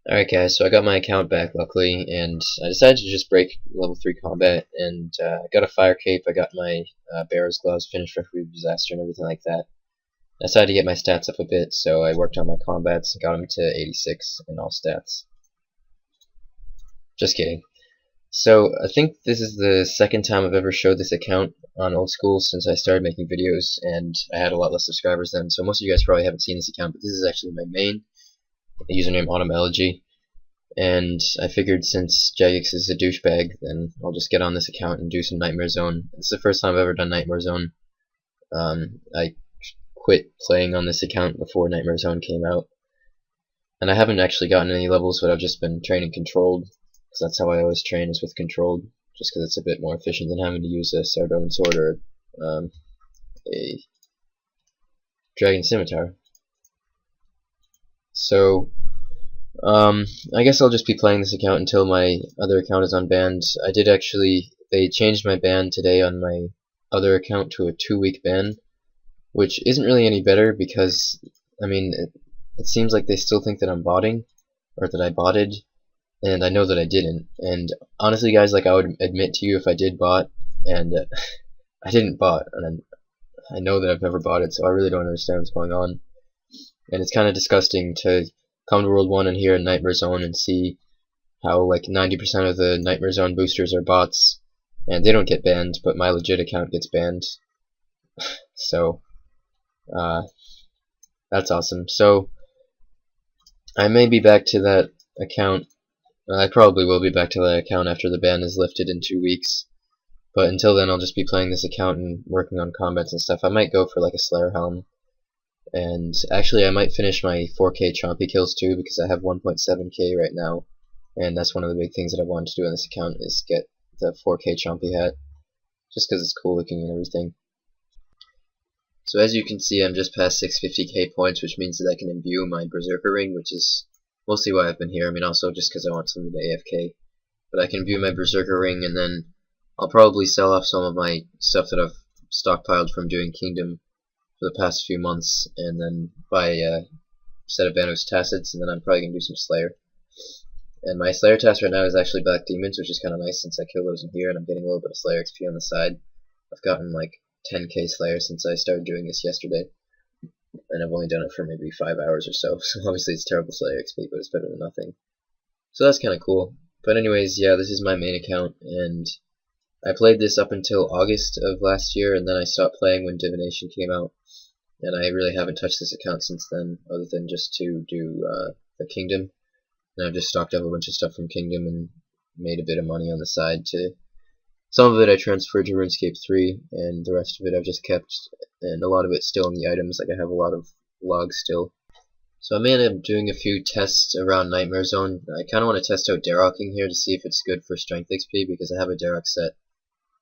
Alright guys, so I got my account back luckily, and I decided to just break level 3 combat, and I got a fire cape, I got my bearer's gloves, finished referee disaster and everything like that. I decided to get my stats up a bit, so I worked on my combats and got them to 86 in all stats. Just kidding. So I think this is the second time I've ever showed this account on Old School since I started making videos, and I had a lot less subscribers then, so most of you guys probably haven't seen this account, but this is actually my main username, Autumn Elegy. And I figured since Jagex is a douchebag, then I'll just get on this account and do some Nightmare Zone. It's the first time I've ever done Nightmare Zone. I quit playing on this account before Nightmare Zone came out. And I haven't actually gotten any levels, but I've just been training Controlled, because that's how I always train, is with Controlled, just because it's a bit more efficient than having to use a Sardovan Sword or a Dragon Scimitar. So I guess I'll just be playing this account until my other account is unbanned. They changed my ban today on my other account to a 2-week ban, which isn't really any better because, I mean, it seems like they still think that I'm botting, or that I botted, and I know that I didn't. And honestly guys, like, I would admit to you if I did bot, and I didn't bot, and I know that I've never botted, so I really don't understand what's going on. And it's kind of disgusting to come to World 1 and here in Nightmare Zone and see how like 90% of the Nightmare Zone boosters are bots, and they don't get banned, but my legit account gets banned. So that's awesome. So I may be back to that account. I probably will be back to that account after the ban is lifted in 2 weeks. But until then, I'll just be playing this account and working on combats and stuff. I might go for like a Slayer Helm. And actually I might finish my 4K Chompy kills too, because I have 1.7k right now, and that's one of the big things that I wanted to do on this account is get the 4K Chompy hat, just because it's cool looking and everything. So as you can see, I'm just past 650k points, which means that I can imbue my Berserker ring, which is mostly why I've been here. I mean, also just because I want something to AFK, but I can imbue my Berserker ring, and then I'll probably sell off some of my stuff that I've stockpiled from doing Kingdom for the past few months, and then buy a set of Banos Tacids, and then I'm probably going to do some Slayer. And my Slayer task right now is actually Black Demons, which is kind of nice since I kill those in here, and I'm getting a little bit of Slayer XP on the side. I've gotten like 10k Slayer since I started doing this yesterday, and I've only done it for maybe 5 hours or so, so obviously it's terrible Slayer XP, but it's better than nothing. So that's kind of cool. But anyways, yeah, this is my main account, and I played this up until August of last year, and then I stopped playing when Divination came out. And I really haven't touched this account since then, other than just to do the Kingdom. And I've just stocked up a bunch of stuff from Kingdom and made a bit of money on the side. Some of it I transferred to RuneScape 3, and the rest of it I've just kept, and a lot of it's still in the items, like I have a lot of logs still. So I may end up doing a few tests around Nightmare Zone. I kind of want to test out Darrocking here to see if it's good for Strength XP, because I have a Darrock set.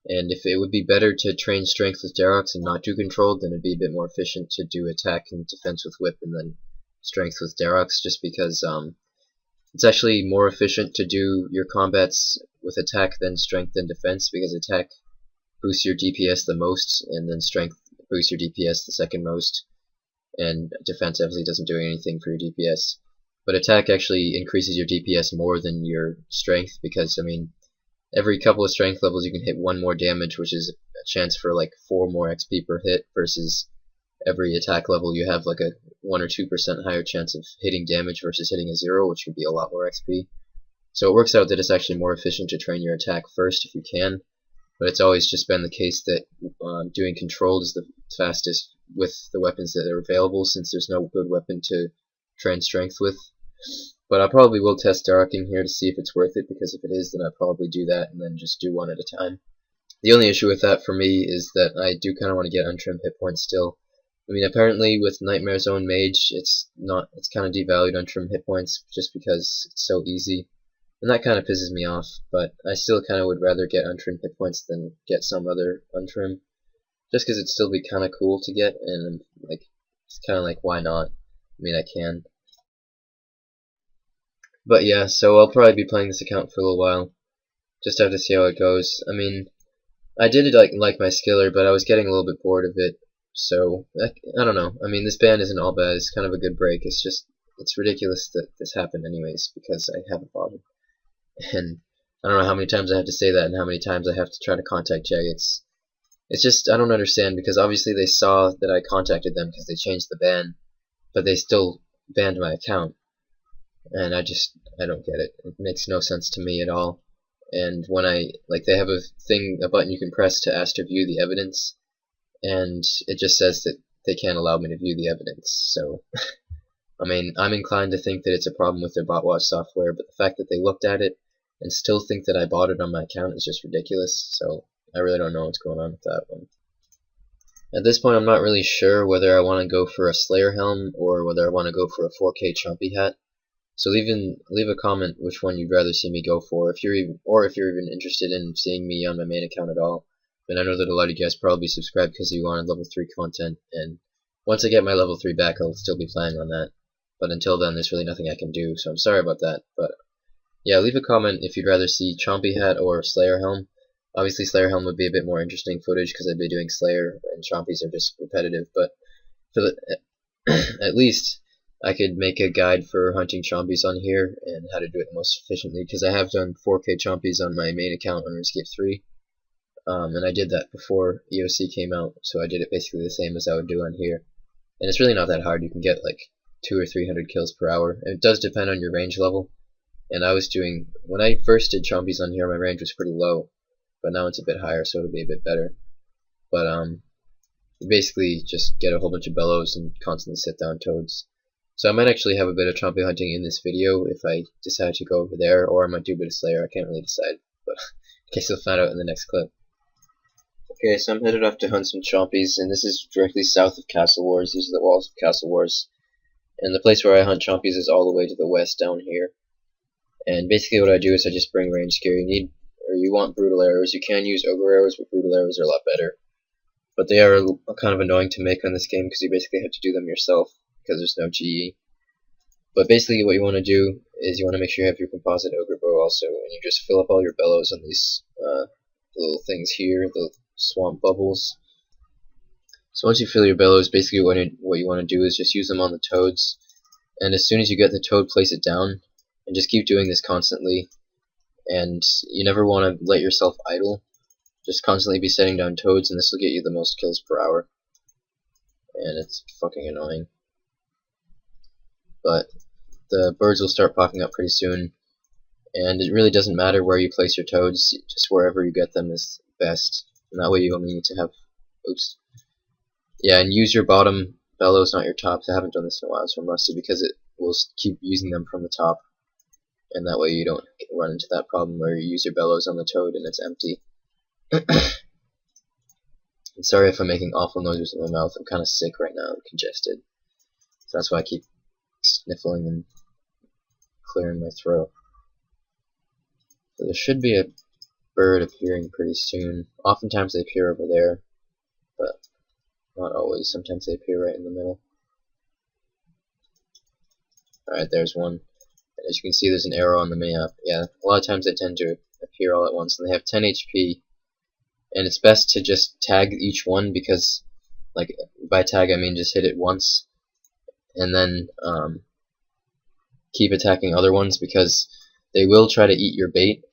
And if it would be better to train strength with Darrocks and not do Controlled, then it'd be a bit more efficient to do attack and defense with Whip and then strength with Darrocks, just because it's actually more efficient to do your combats with attack than strength and defense, because attack boosts your DPS the most, and then strength boosts your DPS the second most, and defense obviously doesn't do anything for your DPS. But attack actually increases your DPS more than your strength, because, I mean, every couple of strength levels you can hit 1 more damage, which is a chance for like 4 more XP per hit, versus every attack level you have like a 1 or 2% higher chance of hitting damage versus hitting a 0, which would be a lot more XP. So it works out that it's actually more efficient to train your attack first if you can, but it's always just been the case that doing Controlled is the fastest with the weapons that are available, since there's no good weapon to train strength with. But I probably will test Darrocking here to see if it's worth it, because if it is, then I'll probably do that and then just do one at a time. The only issue with that for me is that I do kind of want to get untrimmed hit points still. I mean, apparently with Nightmare Zone Mage, it's kind of devalued untrimmed hit points just because it's so easy, and that kind of pisses me off. But I still kind of would rather get untrimmed hit points than get some other untrim, just because it'd still be kind of cool to get, and like it's kind of like, why not? I mean, I can. But yeah, so I'll probably be playing this account for a little while. Just have to see how it goes. I mean, I did like my skiller, but I was getting a little bit bored of it. So I don't know. I mean, this ban isn't all bad. It's kind of a good break. It's it's ridiculous that this happened anyways, because I haven't bought it. And I don't know how many times I have to say that and how many times I have to try to contact Jagex. It's just, I don't understand, because obviously they saw that I contacted them because they changed the ban, but they still banned my account. And I don't get it. It makes no sense to me at all. And when they have a button you can press to ask to view the evidence, and it just says that they can't allow me to view the evidence. So, I mean, I'm inclined to think that it's a problem with their botwatch software, but the fact that they looked at it and still think that I bought it on my account is just ridiculous. So, I really don't know what's going on with that one. At this point, I'm not really sure whether I want to go for a Slayer helm or whether I want to go for a 4K Chompy hat. So leave a comment which one you'd rather see me go for, if you're even interested in seeing me on my main account at all. And I know that a lot of you guys probably subscribed because you wanted level 3 content, and once I get my level 3 back, I'll still be playing on that. But until then, there's really nothing I can do, so I'm sorry about that. But yeah, leave a comment if you'd rather see Chompy hat or Slayer helm. Obviously, Slayer helm would be a bit more interesting footage because I'd be doing Slayer, and Chompies are just repetitive. But for at least I could make a guide for hunting Chompies on here and how to do it most efficiently, because I have done 4K Chompies on my main account on RuneScape 3, and I did that before EOC came out, so I did it basically the same as I would do on here. And it's really not that hard. You can get like 200 or 300 kills per hour, and it does depend on your range level. And when I first did Chompies on here, my range was pretty low, but now it's a bit higher, so it'll be a bit better. But you basically just get a whole bunch of bellows and constantly sit down toads. So I might actually have a bit of Chompy hunting in this video if I decide to go over there, or I might do a bit of Slayer. I can't really decide, but I guess you'll find out in the next clip. Okay, so I'm headed off to hunt some Chompies, and this is directly south of Castle Wars. These are the walls of Castle Wars. And the place where I hunt Chompies is all the way to the west down here. And basically what I do is I just bring range gear. You want brutal arrows. You can use ogre arrows, but brutal arrows are a lot better. But they are kind of annoying to make on this game because you basically have to do them yourself, because there's no GE. But basically what you want to do is you want to make sure you have your composite ogre bow also, and you just fill up all your bellows on these little things here, the swamp bubbles. So once you fill your bellows, basically what you want to do is just use them on the toads, and as soon as you get the toad, place it down, and just keep doing this constantly. And you never want to let yourself idle. Just constantly be setting down toads, and this will get you the most kills per hour. And it's fucking annoying. But the birds will start popping up pretty soon, and it really doesn't matter where you place your toads, just wherever you get them is best, and that way you only need to have, and use your bottom bellows, not your tops. I haven't done this in a while, so I'm rusty, because it will keep using them from the top, and that way you don't run into that problem where you use your bellows on the toad and it's empty. I'm sorry if I'm making awful noises with my mouth. I'm kind of sick right now, I'm congested, so that's why I keep sniffling and clearing my throat. So there should be a bird appearing pretty soon. Oftentimes they appear over there, but not always. Sometimes they appear right in the middle. Alright, there's one. And as you can see, there's an arrow on the map. Yeah, a lot of times they tend to appear all at once, and they have 10 HP. And it's best to just tag each one, because, like, by tag I mean just hit it once, and then keep attacking other ones, because they will try to eat your bait,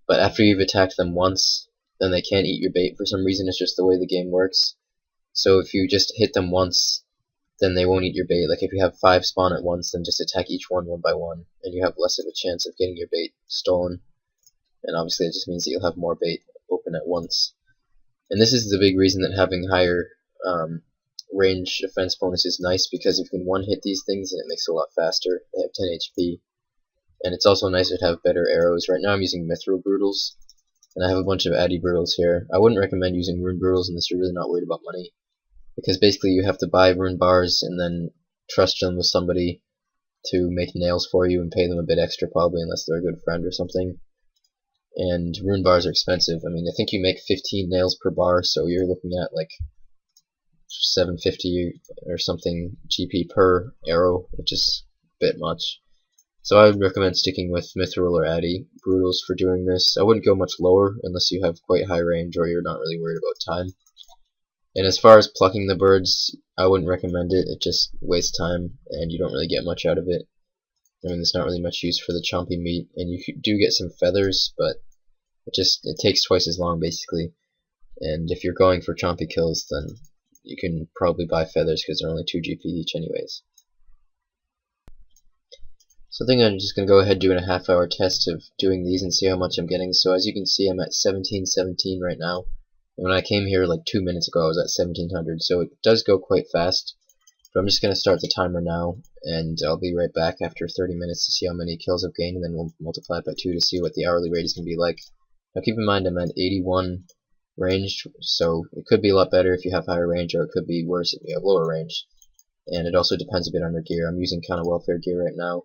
but after you've attacked them once, then they can't eat your bait for some reason. It's just the way the game works. So if you just hit them once, then they won't eat your bait. Like if you have 5 spawn at once, then just attack each one by one, and you have less of a chance of getting your bait stolen. And obviously it just means that you'll have more bait open at once. And this is the big reason that having higher range defense bonus is nice, because if you can one-hit these things, then it makes it a lot faster. They have 10 HP. And it's also nicer to have better arrows. Right now I'm using Mithril Brutals, and I have a bunch of Addy Brutals here. I wouldn't recommend using Rune Brutals unless you're really not worried about money, because basically you have to buy rune bars and then trust them with somebody to make nails for you and pay them a bit extra, probably, unless they're a good friend or something. And rune bars are expensive. I mean, I think you make 15 nails per bar, so you're looking at like 750 or something GP per arrow, which is a bit much. So I would recommend sticking with Mithril or Addy Brutals for doing this. I wouldn't go much lower unless you have quite high range or you're not really worried about time. And as far as plucking the birds, I wouldn't recommend it. It just wastes time and you don't really get much out of it. I mean, there's not really much use for the chompy meat, and you do get some feathers, but it takes twice as long basically. And if you're going for chompy kills, then you can probably buy feathers because they're only 2 GP each anyways. So I think I'm just going to go ahead doing a half-hour test of doing these and see how much I'm getting. So as you can see, I'm at 1717 right now. And when I came here like 2 minutes ago, I was at 1700, so it does go quite fast. But I'm just going to start the timer now, and I'll be right back after 30 minutes to see how many kills I've gained, and then we'll multiply it by 2 to see what the hourly rate is going to be like. Now keep in mind I'm at 81 range, so it could be a lot better if you have higher range, or it could be worse if you have lower range. And it also depends a bit on your gear. I'm using kind of welfare gear right now.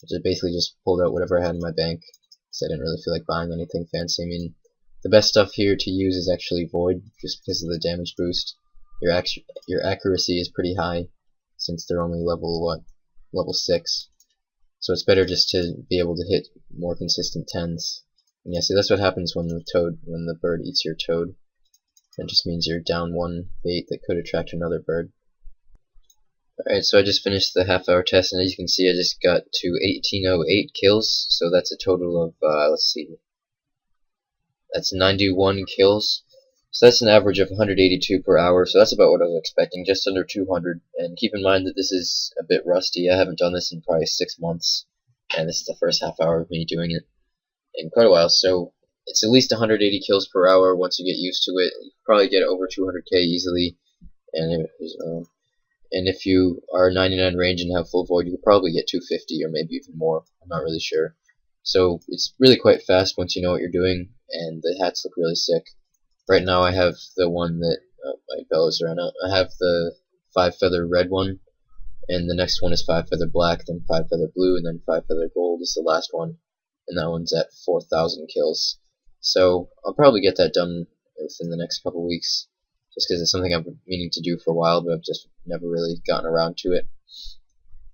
I basically just pulled out whatever I had in my bank because I didn't really feel like buying anything fancy. I mean, the best stuff here to use is actually Void, just because of the damage boost. Your accuracy is pretty high since they're only level 6. So it's better just to be able to hit more consistent 10s. And yeah, see, that's what happens when the bird eats your toad. That just means you're down one bait that could attract another bird. Alright, so I just finished the half-hour test, and as you can see, I just got to 1808 kills. So that's a total of, let's see, that's 91 kills. So that's an average of 182 per hour, so that's about what I was expecting, just under 200. And keep in mind that this is a bit rusty. I haven't done this in probably 6 months, and this is the first half hour of me doing it in quite a while. So it's at least 180 kills per hour once you get used to it. You probably get over 200k easily, and if you are 99 range and have full void, you could probably get 250 or maybe even more. I'm not really sure. So it's really quite fast once you know what you're doing, and the hats look really sick. Right now I have the one that, my bellows ran out. I have the 5 feather red one, and the next one is 5 feather black, then 5 feather blue, and then 5 feather gold is the last one. And that one's at 4,000 kills. So I'll probably get that done within the next couple weeks, just because it's something I've been meaning to do for a while, but I've just never really gotten around to it.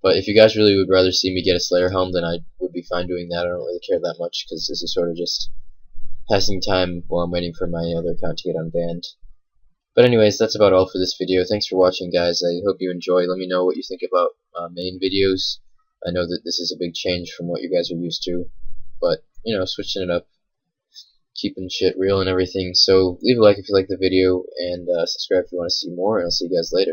But if you guys really would rather see me get a Slayer helm, then I would be fine doing that. I don't really care that much, because this is sort of just passing time while I'm waiting for my other account to get unbanned. But anyways, that's about all for this video. Thanks for watching, guys. I hope you enjoy. Let me know what you think about main videos. I know that this is a big change from what you guys are used to, but, you know, switching it up, keeping shit real and everything. So leave a like if you like the video, and subscribe if you want to see more, and I'll see you guys later.